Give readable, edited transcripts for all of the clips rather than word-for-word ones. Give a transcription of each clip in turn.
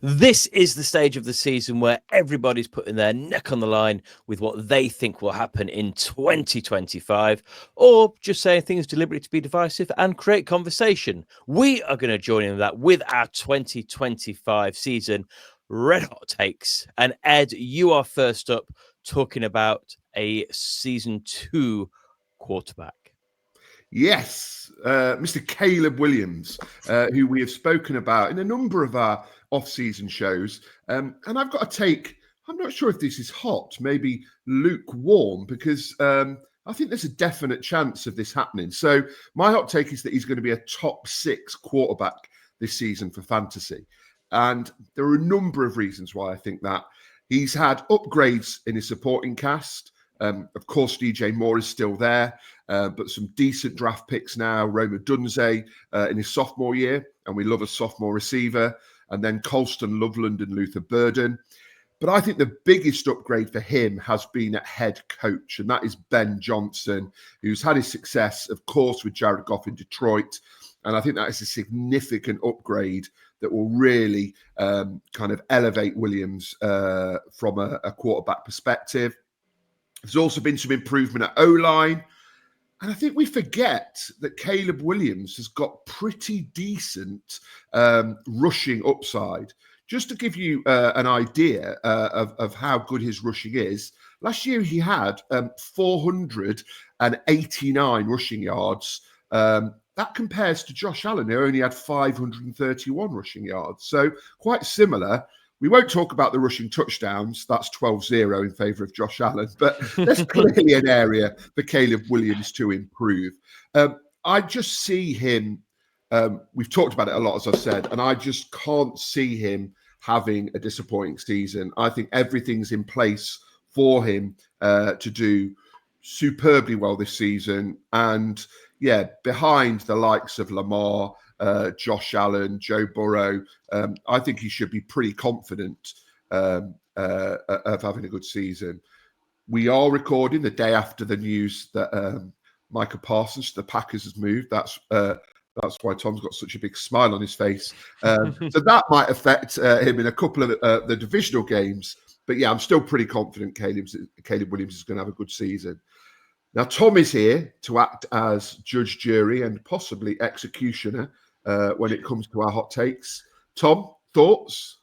This is the stage of the season where everybody's putting their neck on the line with what they think will happen in 2025, or just saying things deliberately to be divisive and create conversation. We are going to join in that with our 2025 season Red Hot Takes. And Ed, you are first up talking about a season 2 quarterback. Yes, Mr. Caleb Williams, who we have spoken about in a number of our off-season shows. And I've got to take, I'm not sure if this is hot, maybe lukewarm, because I think there's a definite chance of this happening. So my hot take is that he's going to be a top 6 quarterback this season for fantasy. And there are a number of reasons why I think that. He's had upgrades in his supporting cast. Of course, DJ Moore is still there, but some decent draft picks now. Roma Dunze in his sophomore year, and we love a sophomore receiver. And then Colston Loveland and Luther Burden. But I think the biggest upgrade for him has been at head coach, and that is Ben Johnson, who's had his success, of course, with Jared Goff in Detroit. And I think that is a significant upgrade that will really kind of elevate Williams from a quarterback perspective. There's also been some improvement at O-line. And I think we forget that Caleb Williams has got pretty decent rushing upside. Just to give you an idea of how good his rushing is, last year he had 489 rushing yards. That compares to Josh Allen, who only had 531 rushing yards. So quite similar. We won't talk about the rushing touchdowns. That's 12-0 in favour of Josh Allen. But there's clearly an area for Caleb Williams to improve. I just see him, we've talked about it a lot, as I've said, and I just can't see him having a disappointing season. I think everything's in place for him to do superbly well this season. And yeah, behind the likes of Lamar, Josh Allen, Joe Burrow, I think he should be pretty confident of having a good season. We are recording the day after the news that Micah Parsons to the Packers has moved. That's why Tom's got such a big smile on his face. So that might affect him in a couple of the divisional games. But yeah, I'm still pretty confident Caleb Williams is going to have a good season. Now, Tom is here to act as judge, jury, and possibly executioner when it comes to our hot takes. Tom, thoughts?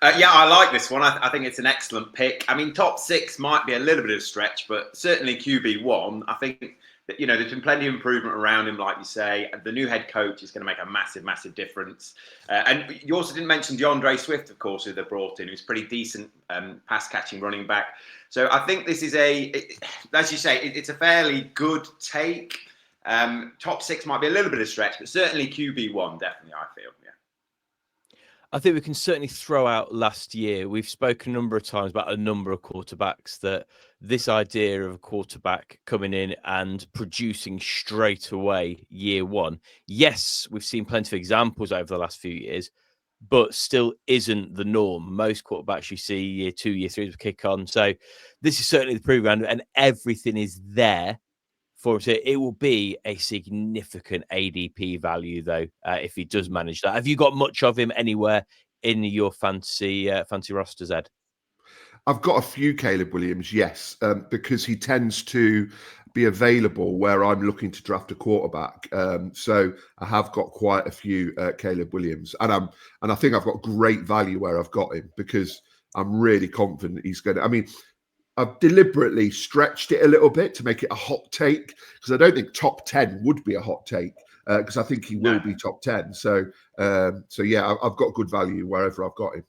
Yeah, I like this one. I think it's an excellent pick. I mean, top 6 might be a little bit of a stretch, but certainly QB1. I think that, there's been plenty of improvement around him, like you say. The new head coach is going to make a massive, massive difference. And you also didn't mention DeAndre Swift, of course, who they brought in, who's pretty decent pass-catching running back. So I think this is as you say, it's a fairly good take. Top 6 might be a little bit of a stretch, but certainly QB1, definitely, I feel. Yeah. I think we can certainly throw out last year. We've spoken a number of times about a number of quarterbacks, that this idea of a quarterback coming in and producing straight away year one. Yes, we've seen plenty of examples over the last few years, but still isn't the norm. Most quarterbacks you see year 2, year 3 will kick on. So this is certainly the proving ground, and everything is there for him. So it will be a significant ADP value, though, if he does manage that. Have you got much of him anywhere in your fantasy rosters, Ed? I've got a few Caleb Williams, yes, because he tends to be available where I'm looking to draft a quarterback. So I have got quite a few Caleb Williams, and I think I've got great value where I've got him, because I'm really confident he's going to. I mean, I've deliberately stretched it a little bit to make it a hot take, because I don't think top 10 would be a hot take, because I think he will be top 10. So yeah, I've got good value wherever I've got him.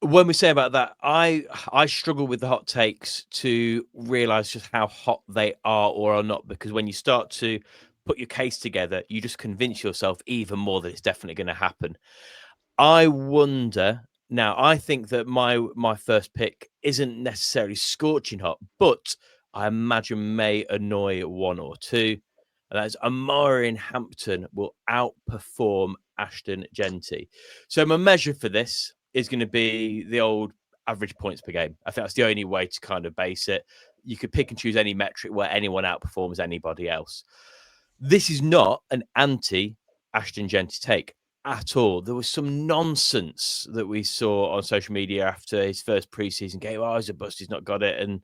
When we say about that, I struggle with the hot takes to realize just how hot they are or are not, because when you start to put your case together, you just convince yourself even more that it's definitely going to happen. I wonder now. I think that my first pick isn't necessarily scorching hot, but I imagine may annoy one or two, and that is Omarion Hampton will outperform Ashton Genty. So my measure for this is going to be the old average points per game. I think that's the only way to kind of base it. You could pick and choose any metric where anyone outperforms anybody else. This is not an anti-Ashton Genty take. at all. There was some nonsense that we saw on social media after his first preseason game. Oh, he's a bust. He's not got it. And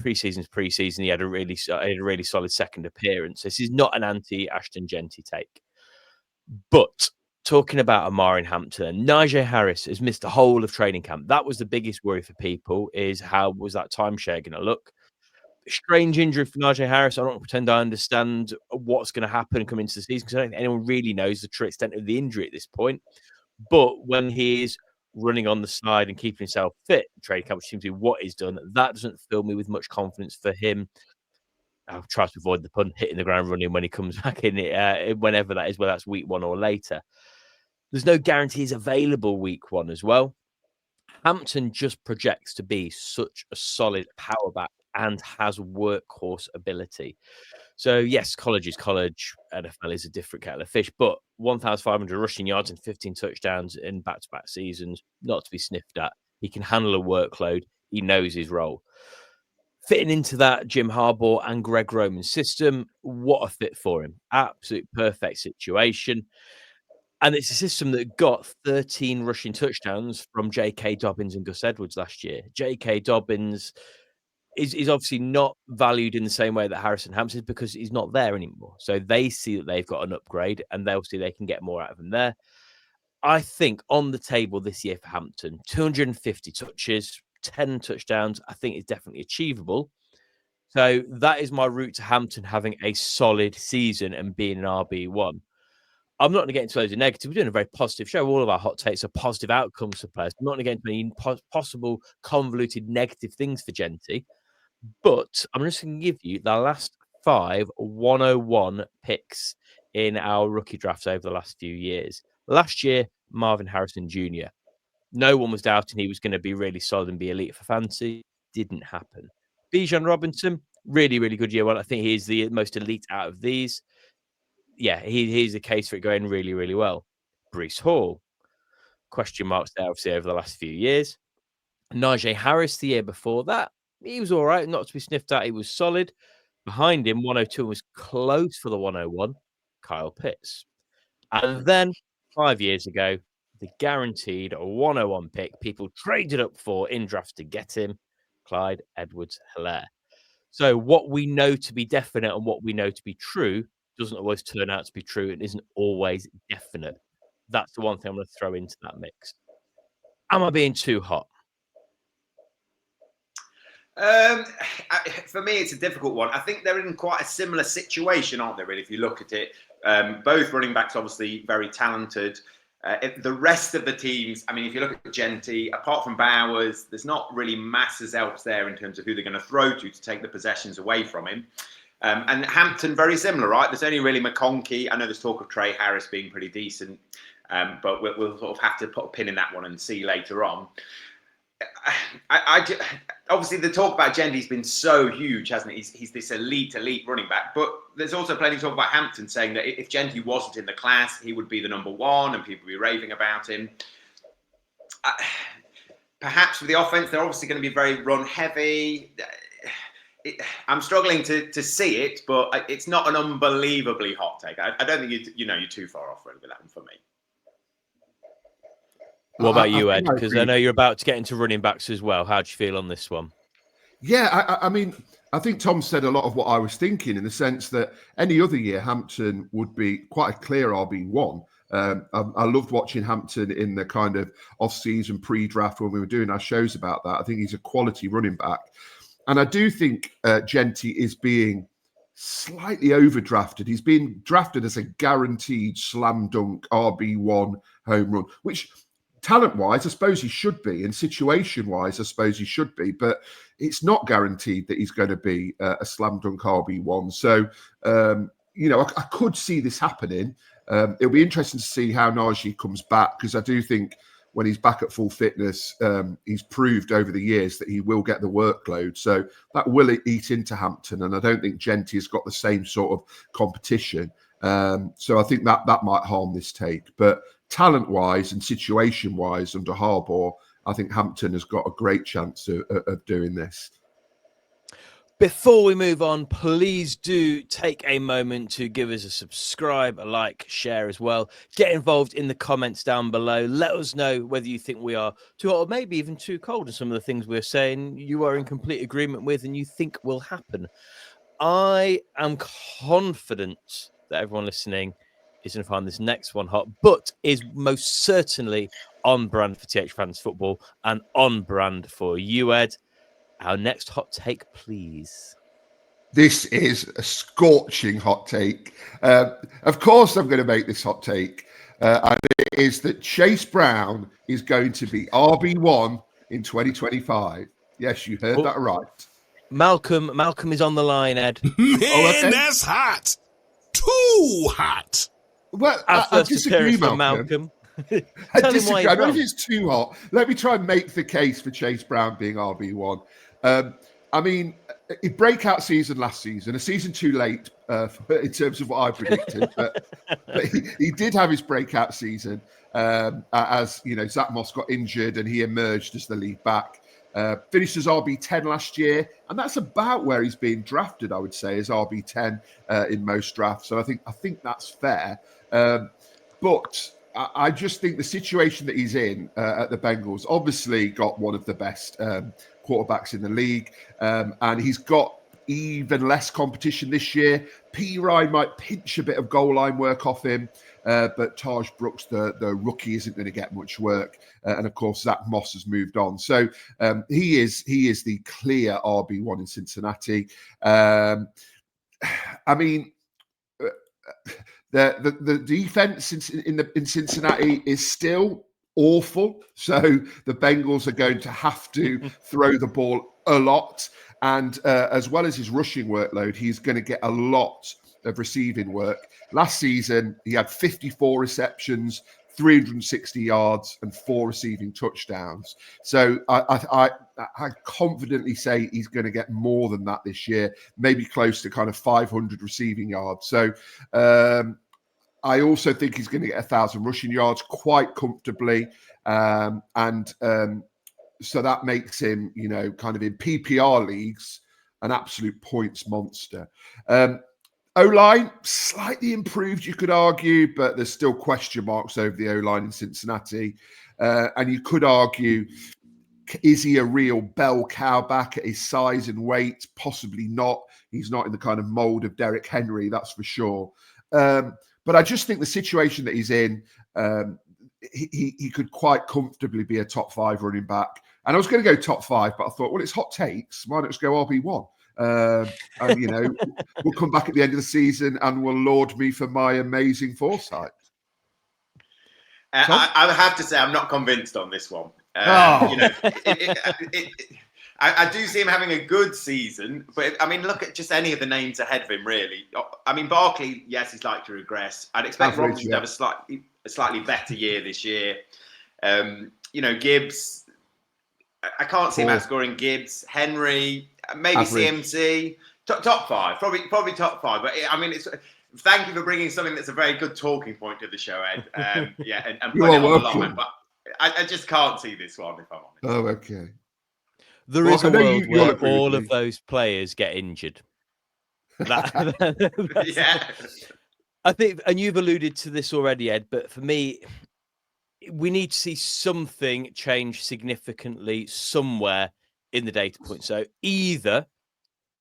preseason's preseason. He had a really solid second appearance. This is not an anti-Ashton Genty take. But talking about Omarion Hampton, Najee Harris has missed the whole of training camp. That was the biggest worry for people, is how was that timeshare going to look? Strange injury for Najee Harris. I don't pretend I understand what's going to happen coming into the season, because I don't think anyone really knows the true extent of the injury at this point. But when he is running on the side and keeping himself fit in training camp, which seems to be what he's done, that doesn't fill me with much confidence for him. I'll try to avoid the pun, hitting the ground running when he comes back in it, whenever that is, whether that's week 1 or later. There's no guarantees available week 1 as well. Hampton just projects to be such a solid power back and has workhorse ability. So, yes, college is college. NFL is a different kettle of fish, but 1,500 rushing yards and 15 touchdowns in back-to-back seasons, not to be sniffed at. He can handle a workload. He knows his role. Fitting into that Jim Harbaugh and Greg Roman system, what a fit for him. Absolute perfect situation. And it's a system that got 13 rushing touchdowns from J.K. Dobbins and Gus Edwards last year. J.K. Dobbins is obviously not valued in the same way that Harrison Hampton is, because he's not there anymore. So they see that they've got an upgrade, and they'll see they can get more out of him there. I think on the table this year for Hampton, 250 touches, 10 touchdowns, I think is definitely achievable. So that is my route to Hampton having a solid season and being an RB1. I'm not going to get into loads of negative. We're doing a very positive show. All of our hot takes are positive outcomes for players. I'm not going to get into any possible convoluted negative things for Genty. But I'm just going to give you the last 5 101 picks in our rookie drafts over the last few years. Last year, Marvin Harrison Jr. No one was doubting he was going to be really solid and be elite for fantasy. Didn't happen. Bijan Robinson, really, really good year one. I think he is the most elite out of these. Yeah, he's a case for it going really, really well. Breece Hall, question marks there, obviously, over the last few years. Najee Harris, the year before that, he was all right, not to be sniffed at. He was solid. Behind him, 102 was close for the 101, Kyle Pitts. And then 5 years ago, the guaranteed 101 pick people traded up for in drafts to get him, Clyde Edwards-Helaire. So what we know to be definite and what we know to be true doesn't always turn out to be true and isn't always definite. That's the one thing I'm going to throw into that mix. Am I being too hot? For me, it's a difficult one. I think they're in quite a similar situation, aren't they, really, if you look at it? Both running backs, obviously, very talented. The rest of the teams, I mean, if you look at Genty, apart from Bowers, there's not really masses else there in terms of who they're going to throw to take the possessions away from him. And Hampton, very similar, right? There's only really McConkey. I know there's talk of Trey Harris being pretty decent, but we'll sort of have to put a pin in that one and see later on. Obviously, the talk about Genty's been so huge, hasn't it? He's this elite running back. But there's also plenty of talk about Hampton saying that if Genty wasn't in the class, he would be the number 1 and people would be raving about him. Perhaps with the offense, they're obviously going to be very run heavy. I'm struggling to see it, but it's not an unbelievably hot take. I don't think you're too far off really with that one for me. What about you, Ed? Because I know you're about to get into running backs as well. How do you feel on this one? Yeah, I mean, I think Tom said a lot of what I was thinking, in the sense that any other year Hampton would be quite a clear RB1. I loved watching Hampton in the kind of off-season pre-draft when we were doing our shows about that. I think he's a quality running back. And I do think Genty is being slightly overdrafted. He's being drafted as a guaranteed slam dunk RB1 home run, which talent-wise, I suppose he should be, and situation-wise, I suppose he should be, but it's not guaranteed that he's going to be a slam dunk RB1. So, I could see this happening. It'll be interesting to see how Najee comes back, because I do think when he's back at full fitness, he's proved over the years that he will get the workload. So that will eat into Hampton, and I don't think Genty has got the same sort of competition. So I think that might harm this take. But talent-wise and situation-wise under Harbaugh, I think Hampton has got a great chance of doing this. Before we move on, please do take a moment to give us a subscribe, a like, share as well. Get involved in the comments down below. Let us know whether you think we are too hot or maybe even too cold, and some of the things we're saying you are in complete agreement with and you think will happen. I am confident that everyone listening is going to find this next one hot, but is most certainly on brand for TH Fans Football and on brand for you, Ed. Our next hot take, please. This is a scorching hot take. Of course, I'm going to make this hot take. And it is that Chase Brown is going to be RB1 in 2025. Yes, you heard that right. Malcolm is on the line, Ed. Man, that's hot. Too hot. Well, I disagree, Malcolm. I disagree. I don't know if it's too hot. Let me try and make the case for Chase Brown being RB1. I mean, a breakout season last season, a season too late in terms of what I predicted, but he did have his breakout season as, you know, Zach Moss got injured and he emerged as the lead back. Finished as RB10 last year, and that's about where he's being drafted, I would say, as RB10 in most drafts. So I think that's fair. But I just think the situation that he's in at the Bengals, obviously got one of the best quarterbacks in the league, and he's got even less competition this year. P. Ryan might pinch a bit of goal line work off him, but Taj Brooks, the rookie, isn't going to get much work. And of course, Zach Moss has moved on. So he is the clear RB1 in Cincinnati. I mean, the defense in Cincinnati is still awful. So the Bengals are going to have to throw the ball a lot. And as well as his rushing workload, he's going to get a lot of receiving work. Last season, he had 54 receptions, 360 yards, and 4 receiving touchdowns. So I confidently say he's going to get more than that this year, maybe close to kind of 500 receiving yards. So I also think he's going to get 1,000 rushing yards quite comfortably. So that makes him, you know, kind of in PPR leagues, an absolute points monster. O-line, slightly improved, you could argue, but there's still question marks over the O-line in Cincinnati. And you could argue, is he a real bell cow back at his size and weight? Possibly not. He's not in the kind of mold of Derrick Henry, that's for sure. But I just think the situation that he's in, he could quite comfortably be a top 5 running back. And I was going to go top 5, but I thought, well, it's hot takes. Why not just go RB1? And, you know, we'll come back at the end of the season and will laud me for my amazing foresight. I have to say, I'm not convinced on this one. You know, I do see him having a good season, but I mean, look at just any of the names ahead of him, really. I mean, Barkley, yes, he's like to regress. I'd expect Robinson to have a slightly better year this year. You know, Gibbs, I can't see him outscoring Gibbs. Henry, maybe average. CMC, top 5, probably top 5. But I mean, thank you for bringing something that's a very good talking point to the show, Ed. And put it on the line. But I just can't see this one, if I'm honest. Oh, okay. There is a world where all of those players get injured. Yeah. I think, and you've alluded to this already, Ed, but for me, we need to see something change significantly somewhere in the data point. So either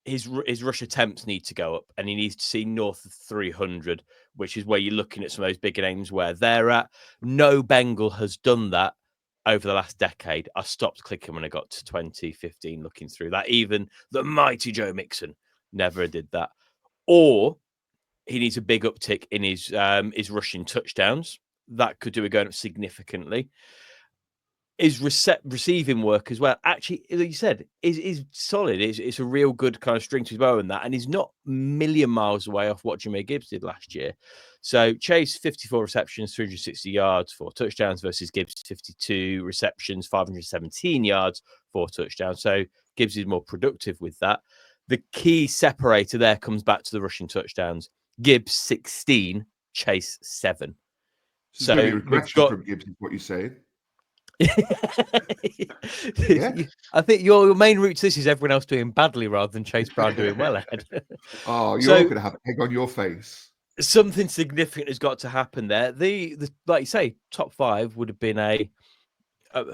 his rush attempts need to go up and he needs to see north of 300, which is where you're looking at some of those bigger names where they're at. No Bengal has done that over the last decade. I stopped clicking when I got to 2015 looking through that. Even the mighty Joe Mixon never did that. Or he needs a big uptick in his rushing touchdowns. That could do it going up significantly. His receiving work as well, actually, like you said, is solid. It's a real good kind of string to his bow in that. And he's not a million miles away off what Jahmyr Gibbs did last year. So Chase, 54 receptions, 360 yards, 4 touchdowns versus Gibbs, 52 receptions, 517 yards, 4 touchdowns. So Gibbs is more productive with that. The key separator there comes back to the rushing touchdowns. Gibbs, 16, Chase, 7. So regression from Gibbs is what you're saying. Yeah. I think your main route to this is everyone else doing badly rather than Chase Brown doing well ahead. Oh, you're So going to have egg on your face. something significant has got to happen there. The like you say, top 5 would have been a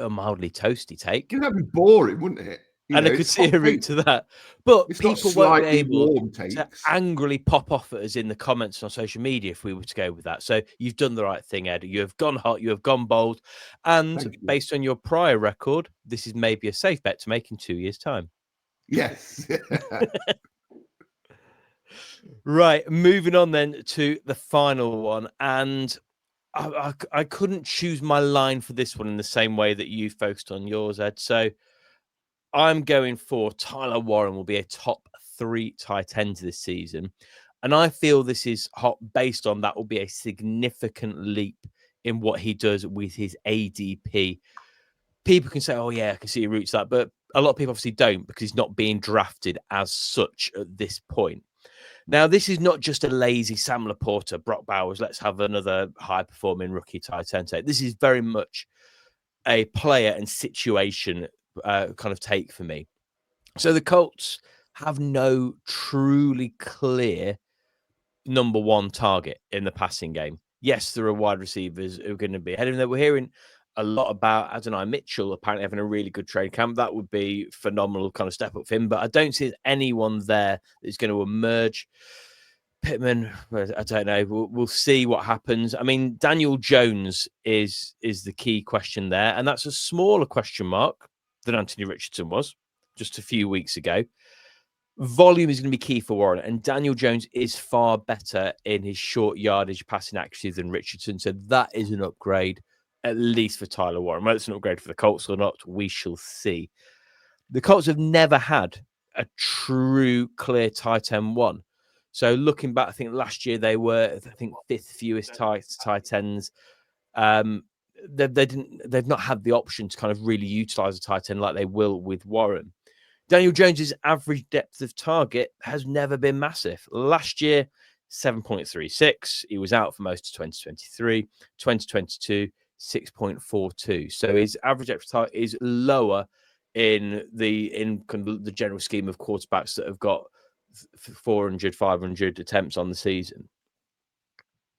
mildly toasty take, That'd be boring, wouldn't it? and I could It's see hot a route takes. to that. But It's not people won't be slightly able warm to takes. angrily pop off at us in the comments on social media if we were to go with that. So you've done the right thing, Ed. You have gone hot, you have gone bold, and Thank you. based on your prior record, this is maybe a safe bet to make in 2 years' time. Yes. Right, moving on then to the final one, and I couldn't choose my line for this one in the same way that you focused on yours, Ed. So I'm going for Tyler Warren will be a top 3 tight end this season. And I feel this is hot based on that will be a significant leap in what he does with his ADP. People can say, oh, yeah, I can see your roots to that. But a lot of people obviously don't because he's not being drafted as such at this point. Now, this is not just a lazy Sam Laporta, Brock Bowers, let's have another high-performing rookie tight end. This is very much a player and situation kind of take for me. So the Colts have no truly clear number 1 target in the passing game. Yes, there are wide receivers who are going to be ahead of them. We're hearing a lot about Adonai Mitchell apparently having a really good training camp. That would be phenomenal kind of step up for him, but I don't see anyone there that's going to emerge. Pittman, I don't know. We'll see what happens. I mean, Daniel Jones is the key question there, and that's a smaller question mark than Anthony Richardson was just a few weeks ago. Volume is going to be key for Warren, and Daniel Jones is far better in his short yardage passing accuracy than Richardson, so that is an upgrade, at least for Tyler Warren. Whether it's an upgrade for the Colts or not, we shall see. The Colts have never had a true clear tight end 1. So looking back, I think last year they were, 5th fewest tight ends. They've not had the option to kind of really utilize a tight end like they will with Warren. Daniel Jones's average depth of target has never been massive. Last year, 7.36. He was out for most of 2023. 2022, 6.42. So his average depth of target is lower in kind of the general scheme of quarterbacks that have got 400, 500 attempts on the season.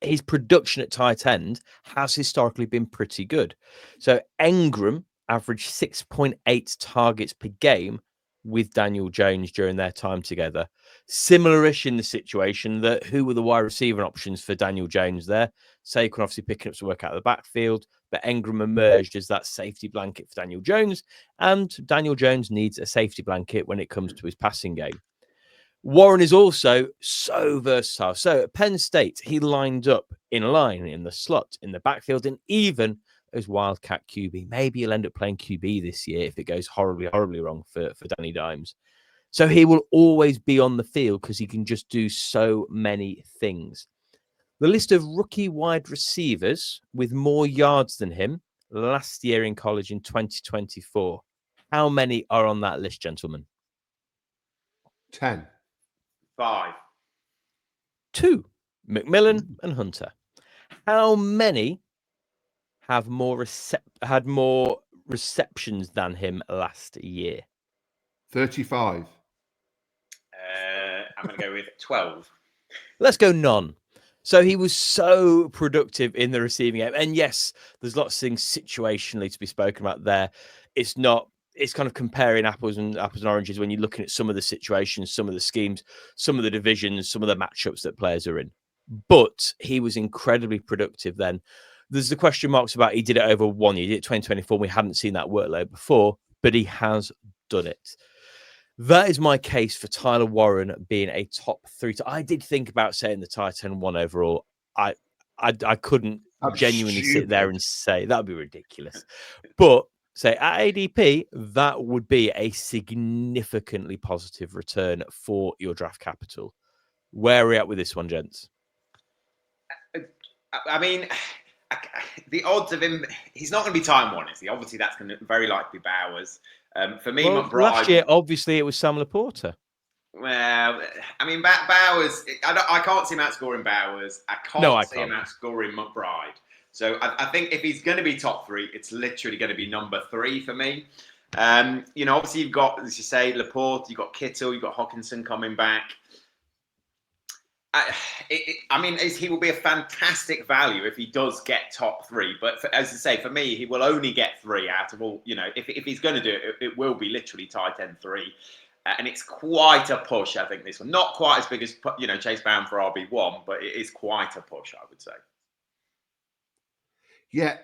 His production at tight end has historically been pretty good. So Engram averaged 6.8 targets per game with Daniel Jones during their time together. Similar-ish in the situation that who were the wide receiver options for Daniel Jones there? Saquon obviously picking up some work out of the backfield, but Engram emerged as that safety blanket for Daniel Jones, and Daniel Jones needs a safety blanket when it comes to his passing game. Warren is also so versatile. So at Penn State, he lined up in line, in the slot, in the backfield, and even as Wildcat QB. Maybe he'll end up playing QB this year if it goes horribly, horribly wrong for Danny Dimes. So he will always be on the field because he can just do so many things. The list of rookie wide receivers with more yards than him last year in college in 2024. How many are on that list, gentlemen? 10. 5. 2. McMillan and Hunter. How many have had more receptions than him last year? 35. I'm going to go with 12. Let's go none. So he was so productive in the receiving game. And yes, there's lots of things situationally to be spoken about there. It's kind of comparing apples and oranges when you're looking at some of the situations, some of the schemes, some of the divisions, some of the matchups that players are in. But he was incredibly productive then. There's the question marks about he did it over 1 year. He did it 2024. We hadn't seen that workload before, but he has done it. That is my case for Tyler Warren being a top 3. I did think about saying the tight end 1 overall. I couldn't genuinely sit there and say that would be ridiculous. But say at ADP, that would be a significantly positive return for your draft capital. Where are we at with this one, gents? I mean, the odds of him, he's not going to be time 1, is he? Obviously, that's going to very likely be Bowers. For me, McBride. Last year, obviously, it was Sam Laporta. Well, I mean, Bowers, I can't see him outscoring Bowers. I can't see him outscoring McBride. So I think if he's going to be top 3, it's literally going to be number 3 for me. Obviously you've got, as you say, Laporte, you've got Kittle, you've got Hawkinson coming back. He will be a fantastic value if he does get top 3. But as I say, for me, he will only get 3 out of all. If he's going to do it, it will be literally tight end 3. And it's quite a push, I think, this one. Not quite as big as, Chase Brown for RB1, but it is quite a push, I would say. Yeah.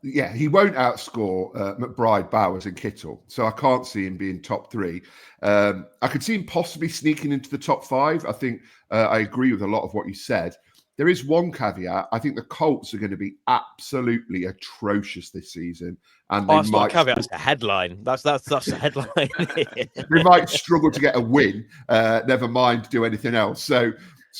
He won't outscore McBride, Bowers, and Kittle, so I can't see him being top 3. I could see him possibly sneaking into the top 5. I think I agree with a lot of what you said. There is one caveat. I think the Colts are going to be absolutely atrocious this season, and they that's might. Not a caveat. That's the headline. That's the headline. They might struggle to get a win. Never mind do anything else. So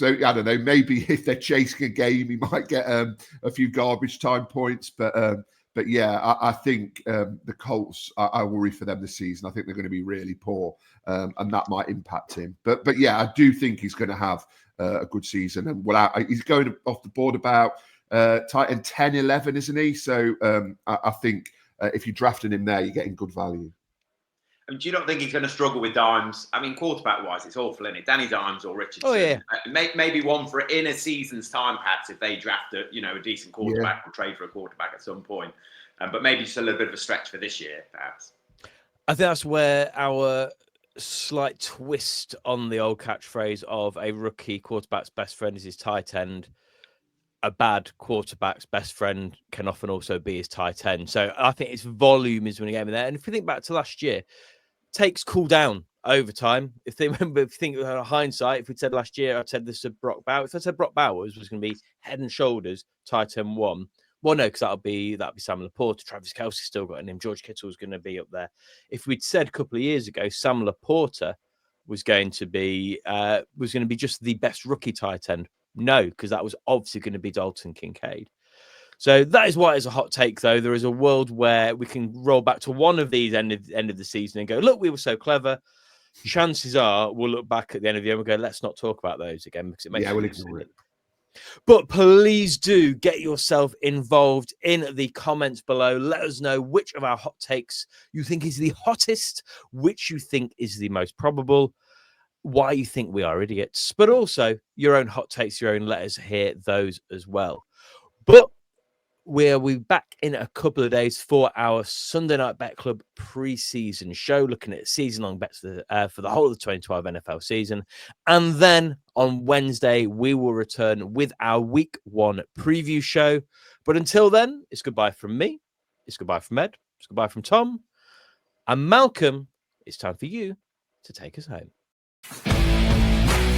I don't know. Maybe if they're chasing a game, he might get a few garbage time points. But yeah, I think the Colts. I worry for them this season. I think they're going to be really poor, and that might impact him. But yeah, I do think he's going to have a good season. And he's going off the board about tight end 10, 11, isn't he? So I think if you're drafting him there, you're getting good value. Do you not think he's going to struggle with Dimes? Quarterback-wise, it's awful, isn't it? Danny Dimes or Richardson. Oh, yeah. Maybe one for in a season's time, perhaps, if they draft a decent quarterback or trade for a quarterback at some point. But maybe just a little bit of a stretch for this year, perhaps. I think that's where our slight twist on the old catchphrase of a rookie quarterback's best friend is his tight end. A bad quarterback's best friend can often also be his tight end. So I think its volume is when you get in there. And if you think back to last year, takes cool down over time. If you think of hindsight, if we'd said last year, I'd said this to Brock Bowers. If I said Brock Bowers was going to be head and shoulders tight end 1, well, no, because that'll be Sam Laporte. Travis Kelce still got in him. George Kittle was going to be up there. If we'd said a couple of years ago, Sam Laporte was going to be just the best rookie tight end. No, because that was obviously going to be Dalton Kincaid. So that is why it's a hot take, though. There is a world where we can roll back to one of these end of the season and go, look, we were so clever. Chances are we'll look back at the end of the year and go, let's not talk about those again because it makes we'll ignore it. But please do get yourself involved in the comments below. Let us know which of our hot takes you think is the hottest, which you think is the most probable, why you think we are idiots, but also your own hot takes, your own letters, hear those as well. But we'll be back in a couple of days for our Sunday Night Bet Club pre-season show, looking at season-long bets for the whole of the 2012 NFL season. And then on Wednesday, we will return with our Week 1 preview show. But until then, it's goodbye from me. It's goodbye from Ed. It's goodbye from Tom. And Malcolm, it's time for you to take us home.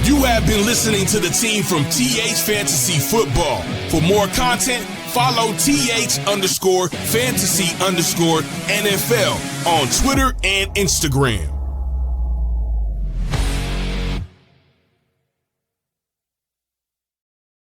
You have been listening to the team from TH Fantasy Football. For more content, follow TH_fantasy_NFL on Twitter and Instagram.